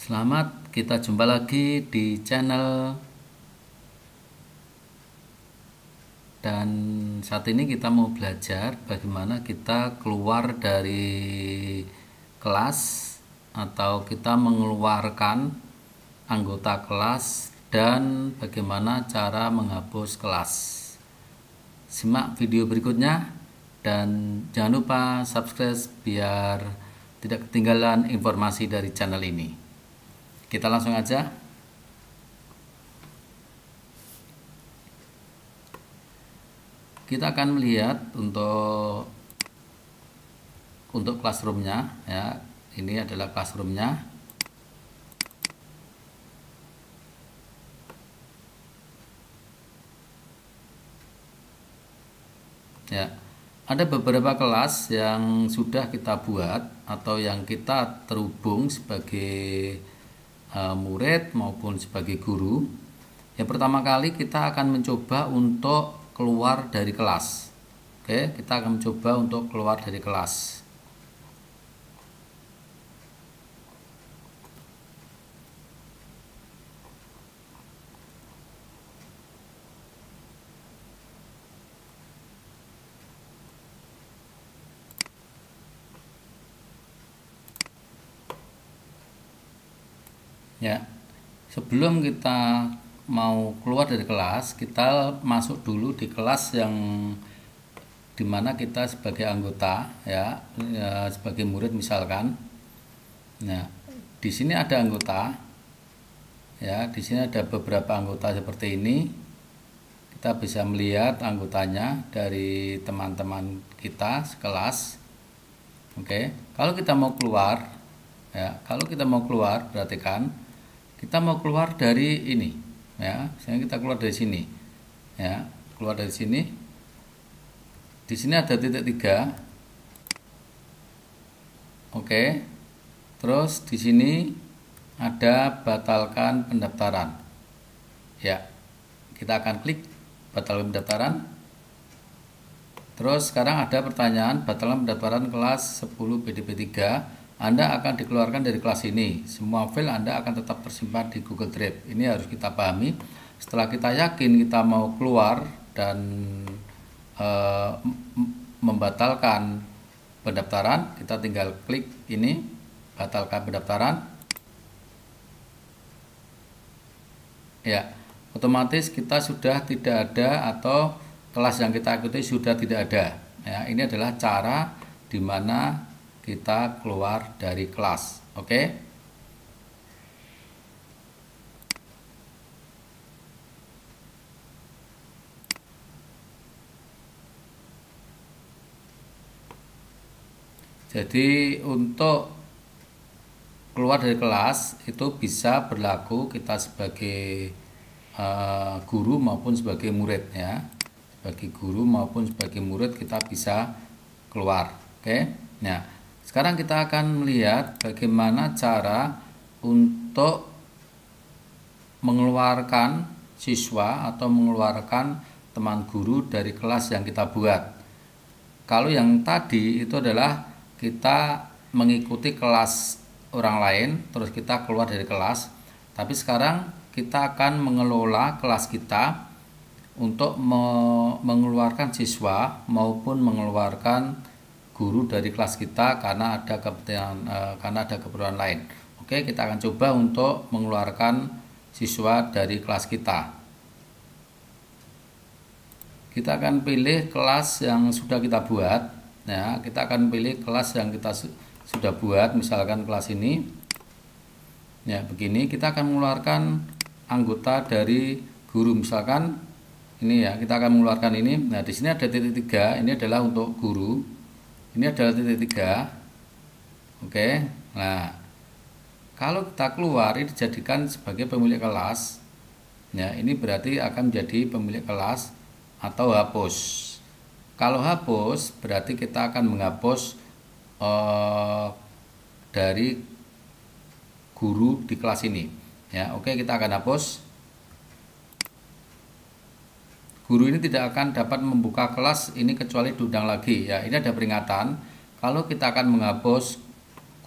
Selamat, kita jumpa lagi di channel. Dan saat ini kita mau belajar bagaimana kita keluar dari kelas atau kita mengeluarkan anggota kelas dan bagaimana cara menghapus kelas. Simak video berikutnya dan jangan lupa subscribe biar tidak ketinggalan informasi dari channel ini. Kita langsung aja. Kita akan melihat untuk classroomnya ya. Ini adalah classroomnya. Ya, ada beberapa kelas yang sudah kita buat atau yang kita terhubung sebagai murid maupun sebagai guru. Yang pertama kali kita akan mencoba untuk keluar dari kelas. Oke, kita akan mencoba untuk keluar dari kelas. Ya, sebelum kita mau keluar dari kelas, kita masuk dulu di kelas yang dimana kita sebagai anggota ya, sebagai murid misalkan. Nah, di sini ada anggota ya, di sini ada beberapa anggota seperti ini. Kita bisa melihat anggotanya dari teman-teman kita sekelas. Oke, kalau kita mau keluar ya, kalau kita mau keluar berarti kan kita mau keluar dari ini ya, misalnya kita keluar dari sini ya, keluar dari sini. Di sini ada titik 3. Oke, terus di sini ada batalkan pendaftaran ya, kita akan klik batalkan pendaftaran. Terus sekarang ada pertanyaan, batalkan pendaftaran kelas 10 BDP 3, Anda akan dikeluarkan dari kelas ini. Semua file Anda akan tetap tersimpan di Google Drive. Ini harus kita pahami. Setelah kita yakin kita mau keluar dan membatalkan pendaftaran, kita tinggal klik ini, batalkan pendaftaran. Ya, otomatis kita sudah tidak ada atau kelas yang kita ikuti sudah tidak ada. Ya, ini adalah cara di mana kita keluar dari kelas. Oke. Jadi untuk keluar dari kelas itu bisa berlaku kita sebagai guru maupun sebagai murid ya. Sebagai guru maupun sebagai murid kita bisa keluar. Oke. Nah, sekarang kita akan melihat bagaimana cara untuk mengeluarkan siswa atau mengeluarkan teman guru dari kelas yang kita buat. Kalau yang tadi itu adalah kita mengikuti kelas orang lain, terus kita keluar dari kelas. Tapi sekarang kita akan mengelola kelas kita untuk mengeluarkan siswa maupun mengeluarkan guru dari kelas kita karena ada keperluan lain. Oke, kita akan coba untuk mengeluarkan siswa dari kelas kita. Kita akan pilih kelas yang sudah kita buat. Ya, kita akan pilih kelas yang kita sudah buat, misalkan kelas ini. Ya, begini kita akan mengeluarkan anggota dari guru, misalkan ini ya, kita akan mengeluarkan ini. Nah, di sini ada titik 3, ini adalah untuk guru. Ini adalah titik 3. Oke. Nah, kalau kita keluar ini dijadikan sebagai pemilik kelas. Ya, ini berarti akan menjadi pemilik kelas atau hapus. Kalau hapus berarti kita akan menghapus dari guru di kelas ini. Ya, oke, kita akan hapus. Guru ini tidak akan dapat membuka kelas ini kecuali diundang lagi. Ya, ini ada peringatan. Kalau kita akan menghapus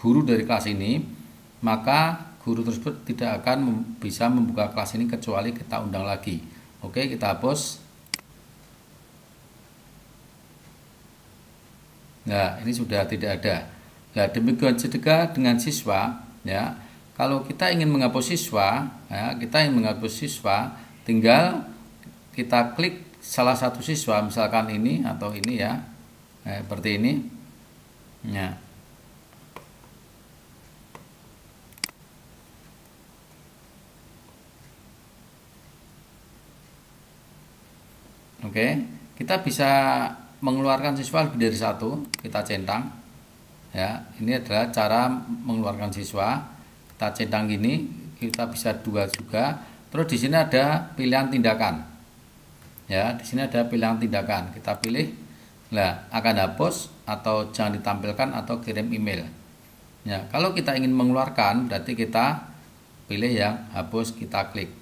guru dari kelas ini, maka guru tersebut tidak akan bisa membuka kelas ini kecuali kita undang lagi. Oke, kita hapus. Nah, ini sudah tidak ada. Nah, demikian juga dengan siswa, ya. Kalau kita ingin menghapus siswa, ya, tinggal kita klik salah satu siswa, misalkan ini atau ini ya, seperti ini. Ya. Oke, kita bisa mengeluarkan siswa lebih dari satu, kita centang. Ya, ini adalah cara mengeluarkan siswa. Kita centang gini, kita bisa dua juga. Terus di sini ada pilihan tindakan. Ya, di sini ada pilihan tindakan. Kita pilih, nah akan hapus atau jangan ditampilkan atau kirim email. Ya, kalau kita ingin mengeluarkan, berarti kita pilih yang hapus, kita klik.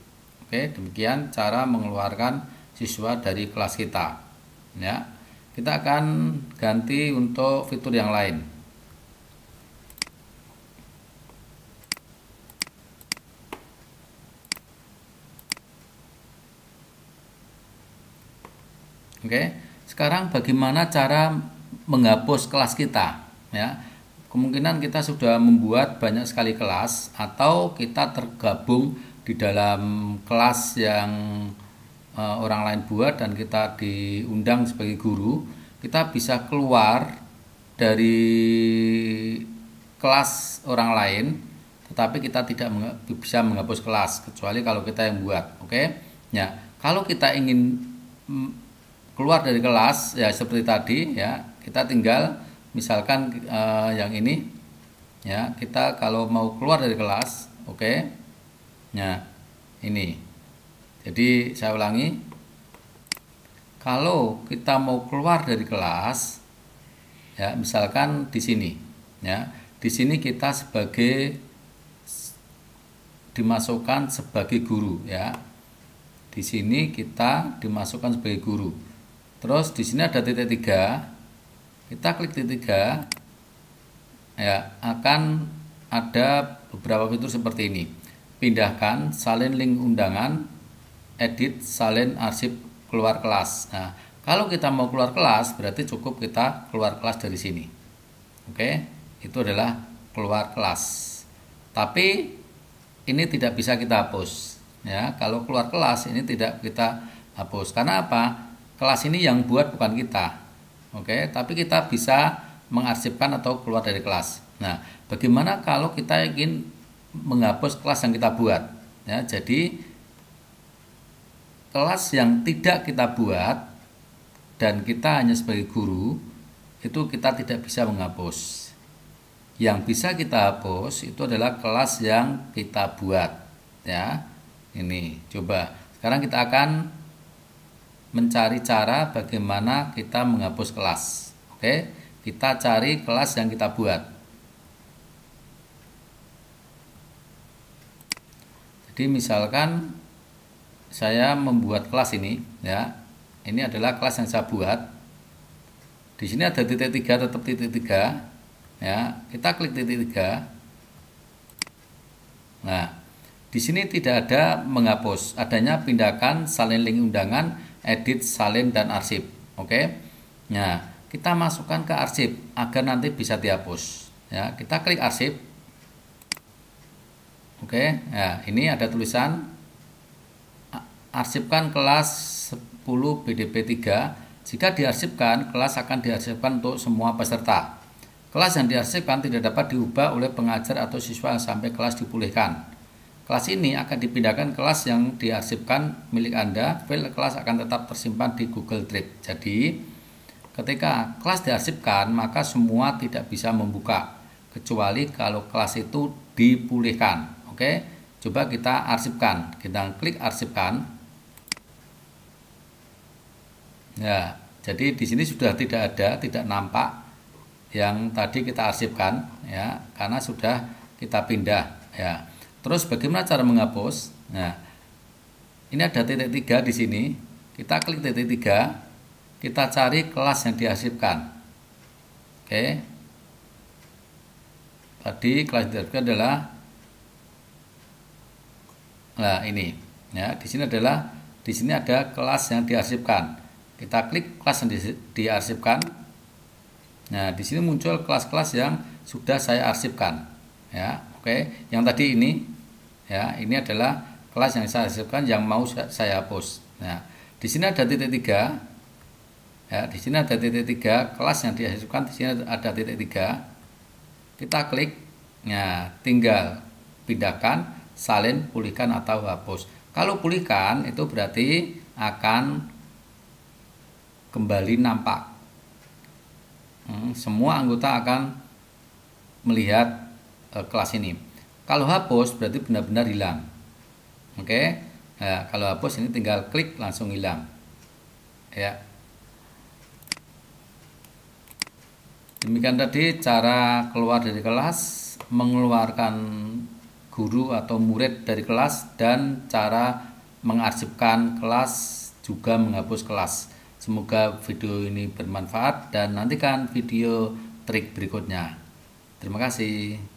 Oke, demikian cara mengeluarkan siswa dari kelas kita. Ya, kita akan ganti untuk fitur yang lain. Oke, sekarang bagaimana cara menghapus kelas kita? Ya, kemungkinan kita sudah membuat banyak sekali kelas atau kita tergabung di dalam kelas yang orang lain buat dan kita diundang sebagai guru. Kita bisa keluar dari kelas orang lain, tetapi kita tidak bisa menghapus kelas kecuali kalau kita yang buat. Oke, ya, kalau kita ingin keluar dari kelas, ya seperti tadi, ya kita tinggal misalkan yang ini, ya kita kalau mau keluar dari kelas, oke, ya ini. Jadi saya ulangi, kalau kita mau keluar dari kelas, ya misalkan di sini, ya di sini kita dimasukkan sebagai guru, ya di sini kita dimasukkan sebagai guru. Terus di sini ada titik 3, kita klik titik 3, ya akan ada beberapa fitur seperti ini. Pindahkan, salin link undangan, edit, salin arsip, keluar kelas. Nah, kalau kita mau keluar kelas berarti cukup kita keluar kelas dari sini. Oke, itu adalah keluar kelas. Tapi ini tidak bisa kita hapus. Ya, kalau keluar kelas ini tidak kita hapus. Karena apa? Kelas ini yang buat bukan kita. Oke, tapi kita bisa mengarsipkan atau keluar dari kelas. Nah, bagaimana kalau kita ingin menghapus kelas yang kita buat? Ya, jadi kelas yang tidak kita buat dan kita hanya sebagai guru, itu kita tidak bisa menghapus. Yang bisa kita hapus itu adalah kelas yang kita buat. Ya, ini coba. Sekarang kita akan mencari cara bagaimana kita menghapus kelas. Oke, kita cari kelas yang kita buat. Jadi misalkan saya membuat kelas ini, ya. Ini adalah kelas yang saya buat. Di sini ada titik 3, tetap titik 3. Ya, kita klik titik 3. Nah, di sini tidak ada menghapus, adanya pindahkan, salin link undangan, edit, salin dan arsip. Oke. Nah, kita masukkan ke arsip agar nanti bisa dihapus. Ya, kita klik arsip. Oke. Nah, ini ada tulisan arsipkan kelas 10 BDP 3. Jika diarsipkan, kelas akan diarsipkan untuk semua peserta. Kelas yang diarsipkan tidak dapat diubah oleh pengajar atau siswa sampai kelas dipulihkan. Kelas ini akan dipindahkan kelas yang diarsipkan milik Anda. File kelas akan tetap tersimpan di Google Drive. Jadi, ketika kelas diarsipkan, maka semua tidak bisa membuka kecuali kalau kelas itu dipulihkan. Oke, coba kita arsipkan. Kita klik arsipkan. Ya, jadi di sini sudah tidak ada, tidak nampak yang tadi kita arsipkan, ya, karena sudah kita pindah, ya. Terus bagaimana cara menghapus? Nah, ini ada titik 3 di sini. Kita klik titik 3, kita cari kelas yang diarsipkan. Oke. Tadi kelas yang diarsipkan adalah Nah, ini ya, di sini ada kelas yang diarsipkan. Kita klik kelas yang diarsipkan. Nah, di sini muncul kelas-kelas yang sudah saya arsipkan. Ya, oke. Yang tadi ini ya, ini adalah kelas yang saya arsipkan yang mau saya hapus. Nah, di sini ada titik 3. Ya, di sini ada titik 3, kelas yang diarsipkan di sini ada titik 3. Kita klik. Nah, tinggal pindahkan, salin, pulihkan atau hapus. Kalau pulihkan itu berarti akan kembali nampak. Semua anggota akan melihat kelas ini. Kalau hapus berarti benar-benar hilang. Oke. Nah, kalau hapus ini tinggal klik langsung hilang. Ya. Demikian tadi cara keluar dari kelas, mengeluarkan guru atau murid dari kelas, dan cara mengarsipkan kelas juga menghapus kelas. Semoga video ini bermanfaat dan nantikan video trik berikutnya. Terima kasih.